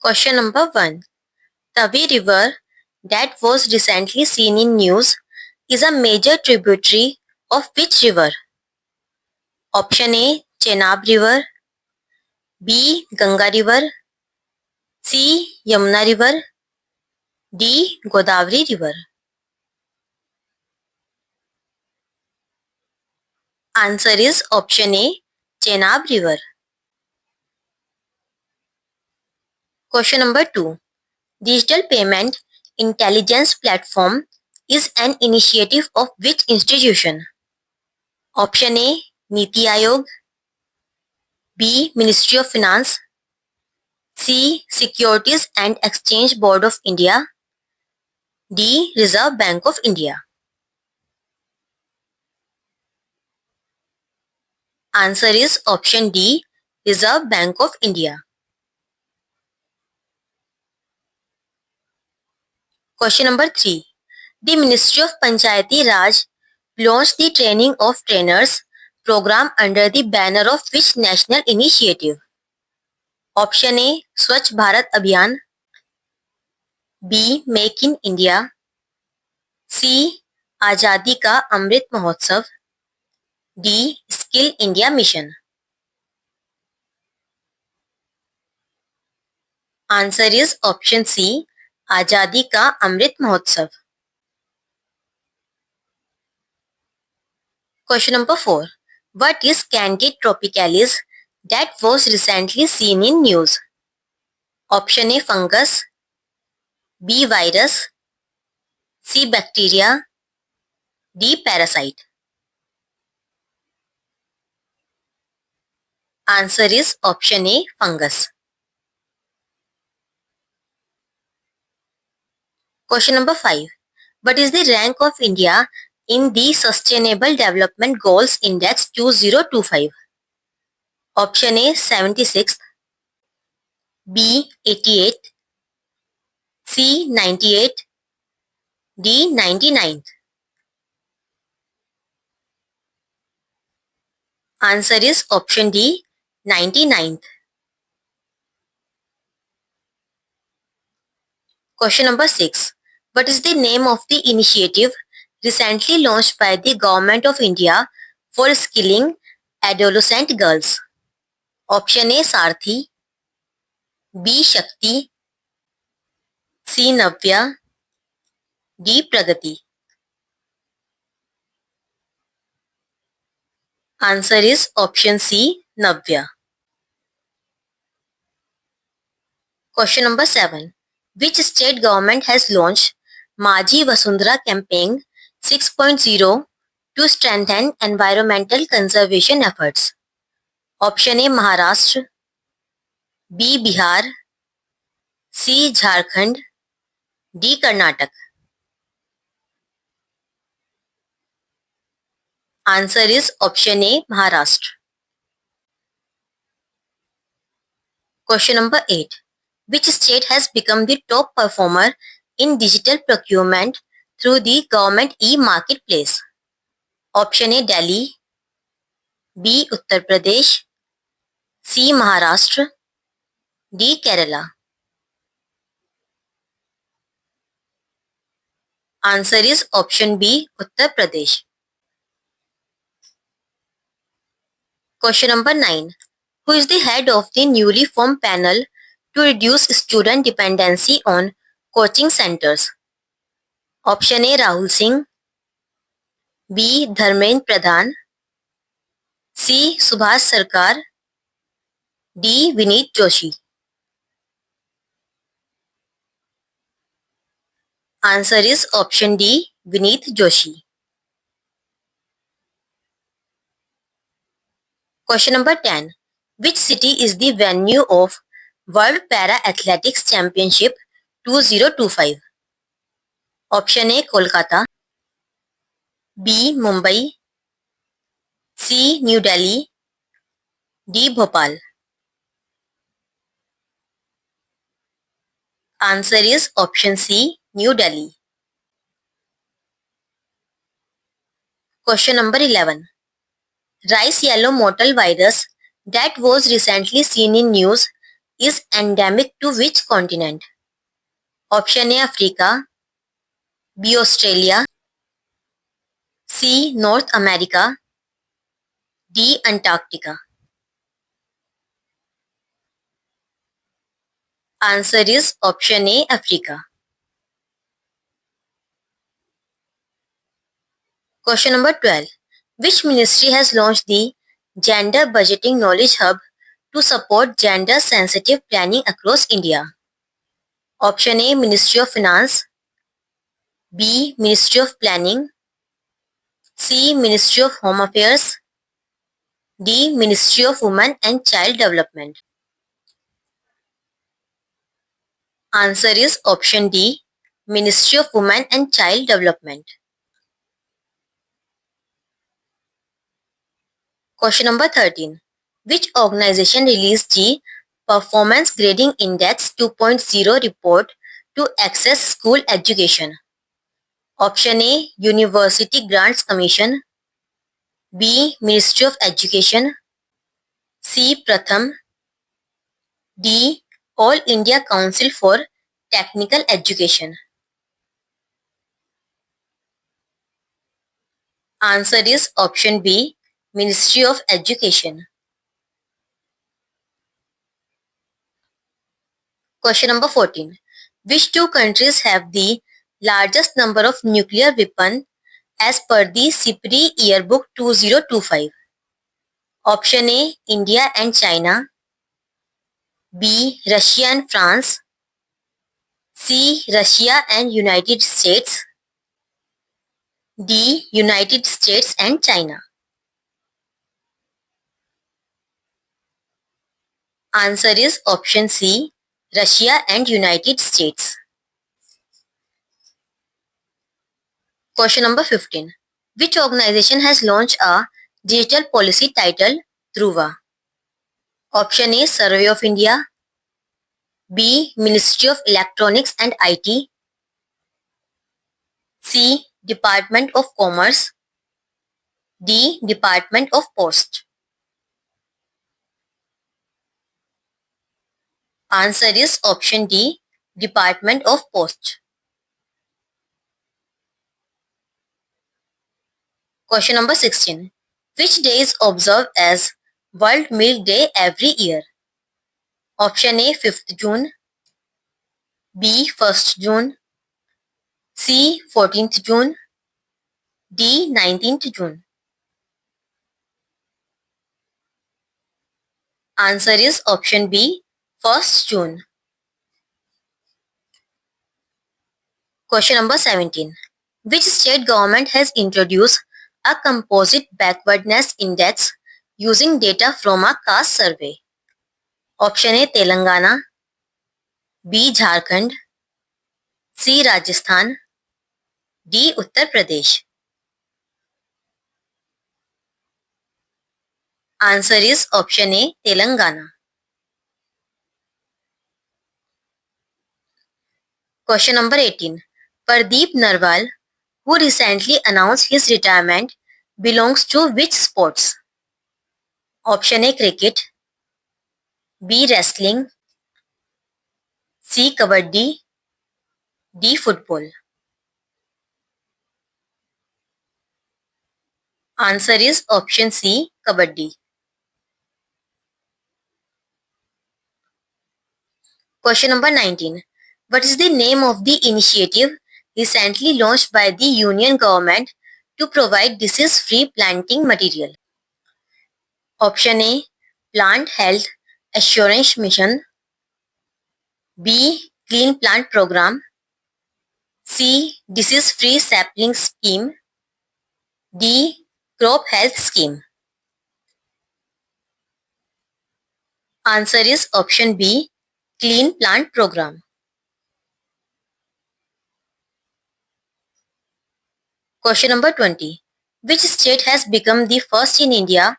Question number 1. Tavi River, that was recently seen in news, is a major tributary of which river? Option A. Chenab River, B. Ganga River, C. Yamuna River, D. Godavari River. Answer is option A. Chenab River. Question number 2. Digital Payment Intelligence Platform is an initiative of which institution? Option A. Niti Aayog, B. Ministry of Finance, C. Securities and Exchange Board of India, D. Reserve Bank of India. Answer is option D. Reserve Bank of India. Question number 3. The Ministry of Panchayati Raj launched the Training of Trainers program under the banner of which national initiative? Option A. Swachh Bharat Abhiyan, B. Make in India, C. Azadi Ka Amrit Mahotsav, D. Skill India Mission. Answer is option C. Azadi Ka Amrit Mahotsav. Question number 4. What is Candid tropicalis that was recently seen in news? Option A. Fungus, B. Virus, C. Bacteria, D. Parasite. Answer is option A. Fungus. Question number 5. What is the rank of India in the Sustainable Development Goals Index 2025? Option A. 76th, B. 88th, C. 98th, D. 99th. Answer is option D. 99th. Question number 6. What is the name of the initiative recently launched by the Government of India for skilling adolescent girls? Option A. Sarthi, B. Shakti, C. Navya, D. Pragati. Answer is option C. Navya. Question number 7. Which state government has launched Majhi Vasundhara Campaign 6.0 to strengthen environmental conservation efforts? Option A. Maharashtra, B. Bihar, C. Jharkhand, D. Karnataka. Answer is option A. Maharashtra. Question number 8. Which state has become the top performer in digital procurement through the government e-marketplace? Option A. Delhi, B. Uttar Pradesh, C. Maharashtra, D. Kerala. Answer is option B. Uttar Pradesh. Question number 9. Who is the head of the newly formed panel to reduce student dependency on coaching centers? Option A. Rahul Singh, B. Dharmendra Pradhan, C. Subhash Sarkar, D. Vineet Joshi. Answer is option D. Vineet Joshi. Question number 10. Which city is the venue of World Para Athletics Championship 2025? Option A. Kolkata, B. Mumbai, C. New Delhi, D. Bhopal. Answer is option C. New Delhi. Question number 11. Rice yellow mottle virus that was recently seen in news is endemic to which continent? Option A Africa, B Australia, C North America, D Antarctica. Answer is option A Africa. Question number 12. Which ministry has launched the Gender Budgeting Knowledge Hub to support gender sensitive planning across India? Option A Ministry of Finance, B Ministry of Planning, C Ministry of Home Affairs, D Ministry of Women and Child Development. Answer is option D Ministry of Women and Child Development. Question number 13. Which organization released the Performance Grading Index 2.0 report to access school education? Option A University Grants Commission, B Ministry of Education, C Pratham, D All India Council for Technical Education. Answer is option B Ministry of Education. Question number 14. Which two countries have the largest number of nuclear weapons as per the SIPRI Yearbook 2025? Option A India and China, B Russia and France, C Russia and United States, D United States and China. Answer is option C Russia and United States. Question number 15. Which organization has launched a digital policy titled Dhruva? Option A Survey of India, B Ministry of Electronics and IT, C Department of Commerce, D Department of Post. Answer is option D Department of Post. Question number 16. Which day is observed as World Milk Day every year? Option A 5th June, B 1st June, C 14th June, D 19th June. Answer is option B 1st June. Question number 17. Which state government has introduced a composite backwardness index using data from a caste survey? Option A Telangana, B Jharkhand, C Rajasthan, D Uttar Pradesh. Answer is option A Telangana. Question number 18. Pardeep Narwal, who recently announced his retirement, belongs to which sports? Option A Cricket, B Wrestling, C Kabaddi, D Football. Answer is option C Kabaddi. Question number 19. What is the name of the initiative recently launched by the Union Government to provide disease-free planting material? Option A Plant Health Assurance Mission, B Clean Plant Program, C Disease-Free Sapling Scheme, D Crop Health Scheme. Answer is option B Clean Plant Program. Question number 20. Which state has become the first in India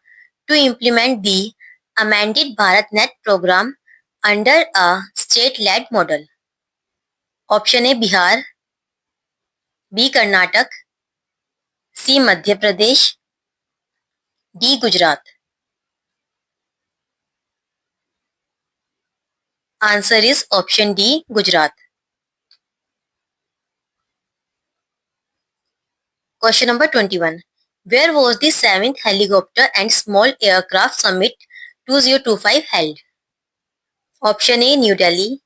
to implement the amended BharatNet program under a state-led model? Option A Bihar, B Karnataka, C Madhya Pradesh, D Gujarat. Answer is option D, Gujarat. Question number 21. Where was the 7th Helicopter and Small Aircraft Summit 2025 held? Option A, New Delhi.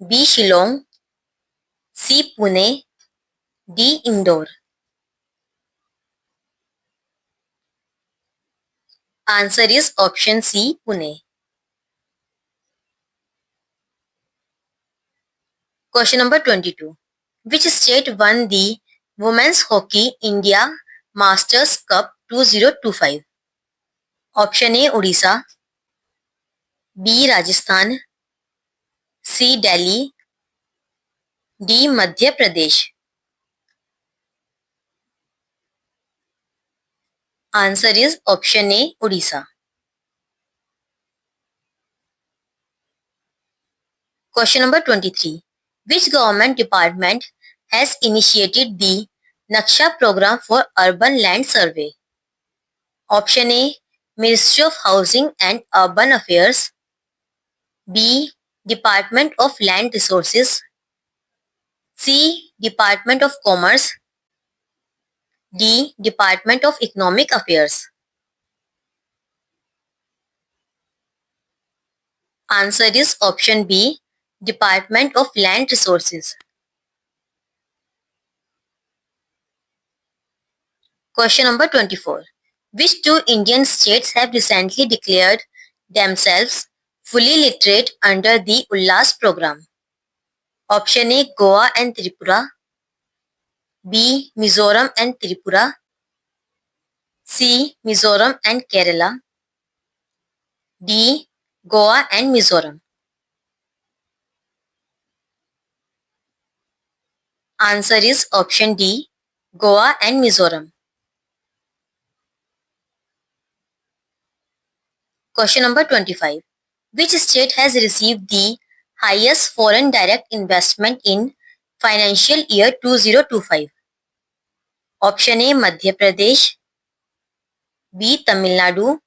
B, Shillong. C, Pune. D, Indore. Answer is option C, Pune. Question number 22. Which state won the Women's Hockey India Masters Cup 2025? Option A, Odisha. B, Rajasthan. C, Delhi. D, Madhya Pradesh. Answer is option A, Odisha. Question number 23. Which government department has initiated the Naksha program for urban land survey? Option A, Ministry of Housing and Urban Affairs. B, Department of Land Resources. C, Department of Commerce. D, Department of Economic Affairs. Answer is option B, Department of Land Resources. Question number 24. Which two Indian states have recently declared themselves fully literate under the Ullas program? Option A, Goa and Tripura. B, Mizoram and Tripura. C, Mizoram and Kerala. D, Goa and Mizoram. Answer is option D, Goa and Mizoram. Question number 25. Which state has received the highest foreign direct investment in financial year 2025? Option A, Madhya Pradesh. B, Tamil Nadu.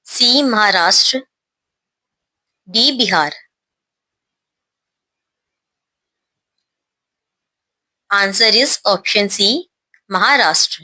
C, Maharashtra. D, Bihar. Answer is option C, Maharashtra.